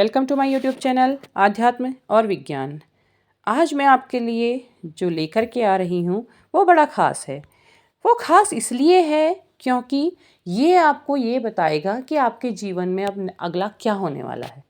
Welcome to my YouTube channel आध्यात्म और विज्ञान। आज मैं आपके लिए जो लेकर के आ रही हूँ वो बड़ा ख़ास है। वो ख़ास इसलिए है क्योंकि ये आपको ये बताएगा कि आपके जीवन में अब अगला क्या होने वाला है।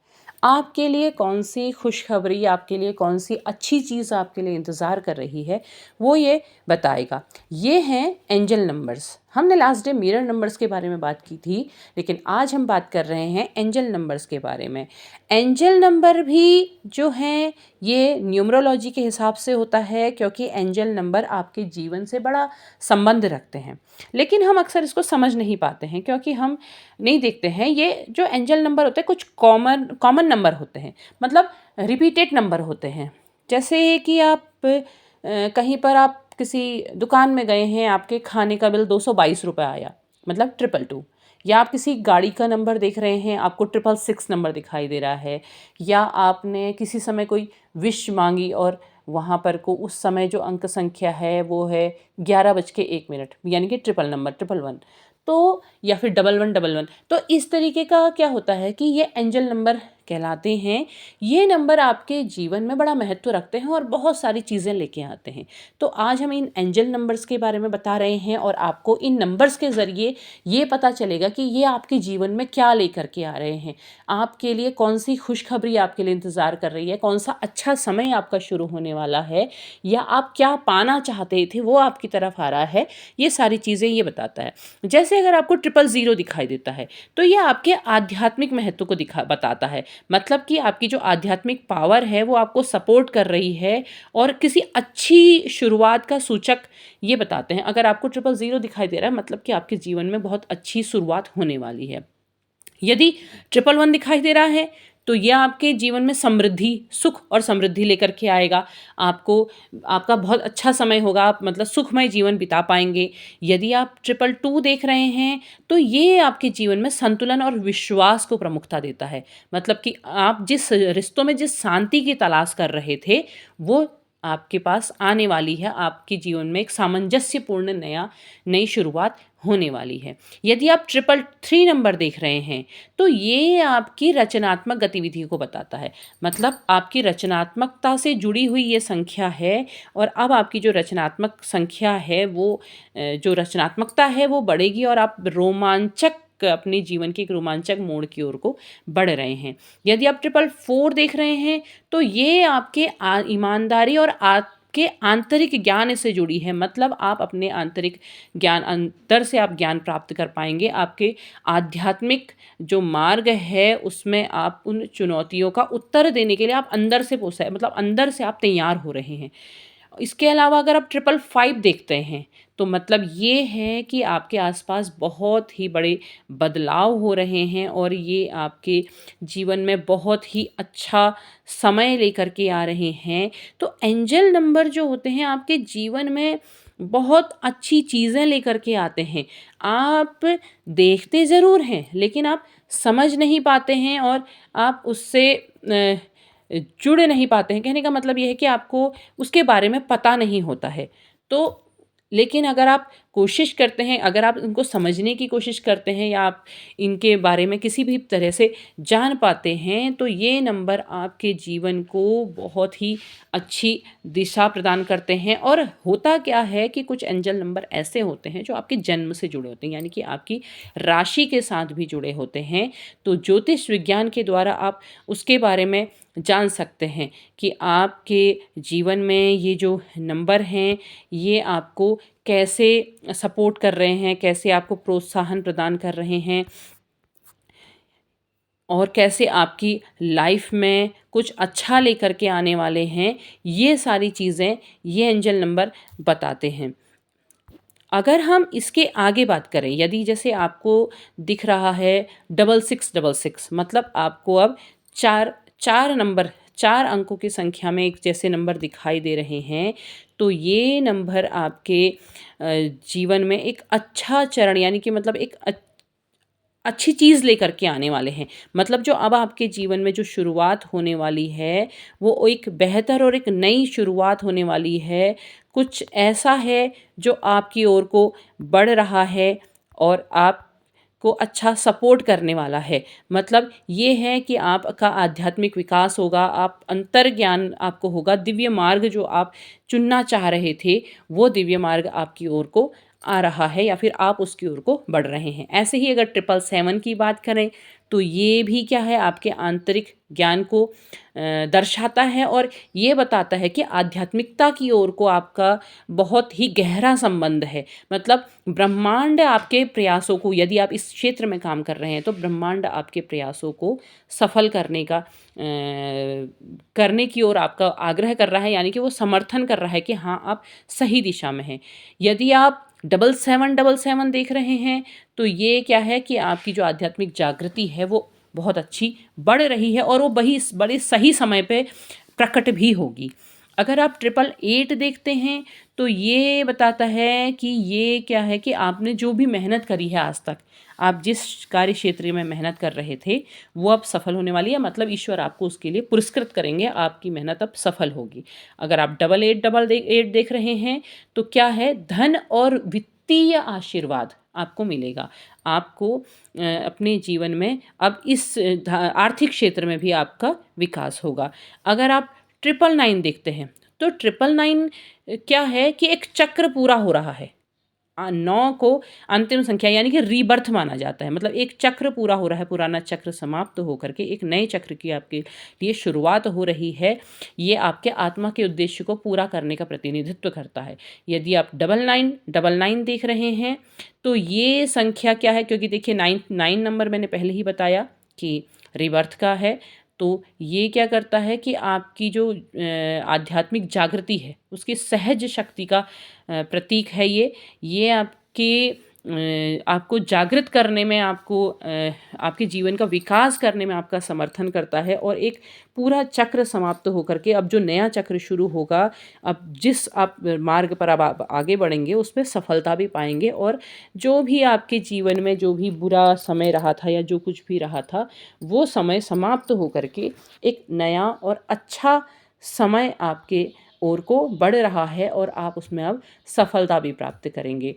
आपके लिए कौन सी खुशखबरी, आपके लिए कौन सी अच्छी चीज़ आपके लिए इंतज़ार कर रही है, वो ये बताएगा। ये हैं एंजल नंबर्स। हमने लास्ट डे मिरर नंबर्स के बारे में बात की थी, लेकिन आज हम बात कर रहे हैं एंजल नंबर्स के बारे में। एंजल नंबर भी जो हैं ये न्यूमरोलॉजी के हिसाब से होता है, क्योंकि एंजल नंबर आपके जीवन से बड़ा संबंध रखते हैं। लेकिन हम अक्सर इसको समझ नहीं पाते हैं, क्योंकि हम नहीं देखते हैं। ये जो एंजल नंबर होते हैं कुछ कॉमन नंबर होते हैं, मतलब रिपीटेड नंबर होते हैं। जैसे कि आप कहीं पर आप किसी दुकान में गए हैं, आपके खाने का बिल 222 रुपये आया, मतलब 222। या आप किसी गाड़ी का नंबर देख रहे हैं, आपको 666 नंबर दिखाई दे रहा है। या आपने किसी समय कोई विश मांगी और वहाँ पर को उस समय जो अंक संख्या है वो है 11:01, यानी कि ट्रिपल नंबर 111। तो या फिर 1111। तो इस तरीके का क्या होता है कि ये एंजल नंबर कहलाते हैं। ये नंबर आपके जीवन में बड़ा महत्व रखते हैं और बहुत सारी चीज़ें लेके आते हैं। तो आज हम इन एंजल नंबर्स के बारे में बता रहे हैं और आपको इन नंबर्स के ज़रिए ये पता चलेगा कि ये आपके जीवन में क्या लेकर के आ रहे हैं, आपके लिए कौन सी खुशखबरी आपके लिए इंतज़ार कर रही है, कौन सा अच्छा समय आपका शुरू होने वाला है, या आप क्या पाना चाहते थे वो आपकी तरफ आ रहा है। ये सारी चीज़ें ये बताता है। जैसे अगर आपको 000 दिखाई देता है तो ये आपके आध्यात्मिक महत्व को बताता है। मतलब कि आपकी जो आध्यात्मिक पावर है वो आपको सपोर्ट कर रही है और किसी अच्छी शुरुआत का सूचक ये बताते हैं। अगर आपको 000 दिखाई दे रहा है, मतलब कि आपके जीवन में बहुत अच्छी शुरुआत होने वाली है। यदि 111 दिखाई दे रहा है तो यह आपके जीवन में समृद्धि, सुख और समृद्धि लेकर के आएगा। आपको आपका बहुत अच्छा समय होगा, आप मतलब सुखमय जीवन बिता पाएंगे। यदि आप 222 देख रहे हैं तो ये आपके जीवन में संतुलन और विश्वास को प्रमुखता देता है। मतलब कि आप जिस रिश्तों में जिस शांति की तलाश कर रहे थे वो आपके पास आने वाली है। आपके जीवन में एक सामंजस्यपूर्ण नई शुरुआत होने वाली है। यदि आप 333 नंबर देख रहे हैं तो ये आपकी रचनात्मक गतिविधि को बताता है। मतलब आपकी रचनात्मकता से जुड़ी हुई ये संख्या है और अब आपकी जो रचनात्मक संख्या है वो जो रचनात्मकता है वो बढ़ेगी और आप अपने जीवन के एक रोमांचक मोड़ की ओर को बढ़ रहे हैं। यदि आप 444 देख रहे हैं तो ये आपके ईमानदारी और आपके आंतरिक ज्ञान से जुड़ी है। मतलब आप अपने आंतरिक ज्ञान, अंतर से आप ज्ञान प्राप्त कर पाएंगे। आपके आध्यात्मिक जो मार्ग है उसमें आप उन चुनौतियों का उत्तर देने के लिए आप अंदर से मतलब अंदर से आप तैयार हो रहे हैं। इसके अलावा अगर आप 555 देखते हैं तो मतलब ये है कि आपके आसपास बहुत ही बड़े बदलाव हो रहे हैं और ये आपके जीवन में बहुत ही अच्छा समय लेकर के आ रहे हैं। तो एंजल नंबर जो होते हैं आपके जीवन में बहुत अच्छी चीज़ें लेकर के आते हैं। आप देखते ज़रूर हैं लेकिन आप समझ नहीं पाते हैं और आप उससे जुड़ नहीं पाते हैं। कहने का मतलब ये है कि आपको उसके बारे में पता नहीं होता है। तो लेकिन अगर आप कोशिश करते हैं, अगर आप इनको समझने की कोशिश करते हैं या आप इनके बारे में किसी भी तरह से जान पाते हैं तो ये नंबर आपके जीवन को बहुत ही अच्छी दिशा प्रदान करते हैं। और होता क्या है कि कुछ एंजल नंबर ऐसे होते हैं जो आपके जन्म से जुड़े होते हैं, यानी कि आपकी राशि के साथ भी जुड़े होते हैं। तो ज्योतिष विज्ञान के द्वारा आप उसके बारे में जान सकते हैं कि आपके जीवन में ये जो नंबर हैं ये आपको कैसे सपोर्ट कर रहे हैं, कैसे आपको प्रोत्साहन प्रदान कर रहे हैं और कैसे आपकी लाइफ में कुछ अच्छा लेकर के आने वाले हैं। ये सारी चीज़ें ये एंजल नंबर बताते हैं। अगर हम इसके आगे बात करें, यदि जैसे आपको दिख रहा है 6666, मतलब आपको अब चार नंबर, 4 अंकों की संख्या में एक जैसे नंबर दिखाई दे रहे हैं तो ये नंबर आपके जीवन में एक अच्छा चरण, यानी कि मतलब एक अच्छी चीज़ लेकर के आने वाले हैं। मतलब जो अब आपके जीवन में जो शुरुआत होने वाली है वो एक बेहतर और एक नई शुरुआत होने वाली है। कुछ ऐसा है जो आपकी ओर को बढ़ रहा है और आप को अच्छा सपोर्ट करने वाला है। मतलब ये है कि आपका आध्यात्मिक विकास होगा, आप अंतर्ज्ञान आपको होगा, दिव्य मार्ग जो आप चुनना चाह रहे थे वो दिव्य मार्ग आपकी ओर को आ रहा है या फिर आप उसकी ओर को बढ़ रहे हैं। ऐसे ही अगर 777 की बात करें तो ये भी क्या है, आपके आंतरिक ज्ञान को दर्शाता है और ये बताता है कि आध्यात्मिकता की ओर को आपका बहुत ही गहरा संबंध है। मतलब ब्रह्मांड आपके प्रयासों को, यदि आप इस क्षेत्र में काम कर रहे हैं तो ब्रह्मांड आपके प्रयासों को सफल करने की ओर आपका आग्रह कर रहा है, यानी कि वो समर्थन कर रहा है कि हाँ आप सही दिशा में हैं। यदि आप 7777 देख रहे हैं तो ये क्या है कि आपकी जो आध्यात्मिक जागृति है वो बहुत अच्छी बढ़ रही है और वो बड़े सही समय पे प्रकट भी होगी। अगर आप 888 देखते हैं तो ये बताता है कि ये क्या है कि आपने जो भी मेहनत करी है आज तक, आप जिस कार्य क्षेत्र में मेहनत कर रहे थे वो अब सफल होने वाली है। मतलब ईश्वर आपको उसके लिए पुरस्कृत करेंगे, आपकी मेहनत अब सफल होगी। अगर आप 8888 देख रहे हैं तो क्या है, धन और वित्तीय आशीर्वाद आपको मिलेगा। आपको अपने जीवन में अब इस आर्थिक क्षेत्र में भी आपका विकास होगा। अगर आप 999 देखते हैं तो 999 क्या है कि एक चक्र पूरा हो रहा है। 9 को अंतिम संख्या यानी कि रीबर्थ माना जाता है। मतलब एक चक्र पूरा हो रहा है, पुराना चक्र समाप्त होकर के एक नए चक्र की आपके लिए शुरुआत हो रही है। ये आपके आत्मा के उद्देश्य को पूरा करने का प्रतिनिधित्व करता है। यदि आप 9999 देख रहे हैं तो ये संख्या क्या है, क्योंकि देखिए 9 नंबर मैंने पहले ही बताया कि रीबर्थ का है। तो ये क्या करता है कि आपकी जो आध्यात्मिक जागृति है उसकी सहज शक्ति का प्रतीक है ये आपको जागृत करने में, आपके जीवन का विकास करने में आपका समर्थन करता है और एक पूरा चक्र समाप्त होकर के अब जो नया चक्र शुरू होगा, अब जिस आप मार्ग पर आप आगे बढ़ेंगे उसमें सफलता भी पाएंगे और जो भी आपके जीवन में जो भी बुरा समय रहा था या जो कुछ भी रहा था वो समय समाप्त होकर के एक नया और अच्छा समय आपके ओर को बढ़ रहा है और आप उसमें अब सफलता भी प्राप्त करेंगे।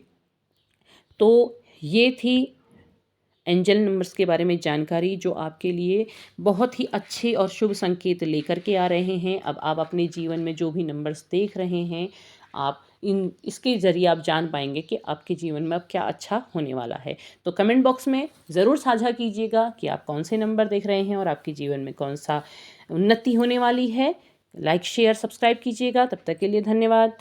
तो ये थी एंजल नंबर्स के बारे में जानकारी जो आपके लिए बहुत ही अच्छे और शुभ संकेत लेकर के आ रहे हैं। अब आप अपने जीवन में जो भी नंबर्स देख रहे हैं, आप इसके ज़रिए आप जान पाएंगे कि आपके जीवन में अब क्या अच्छा होने वाला है। तो कमेंट बॉक्स में ज़रूर साझा कीजिएगा कि आप कौन से नंबर देख रहे हैं और आपके जीवन में कौन सा उन्नति होने वाली है। लाइक शेयर सब्सक्राइब कीजिएगा। तब तक के लिए धन्यवाद।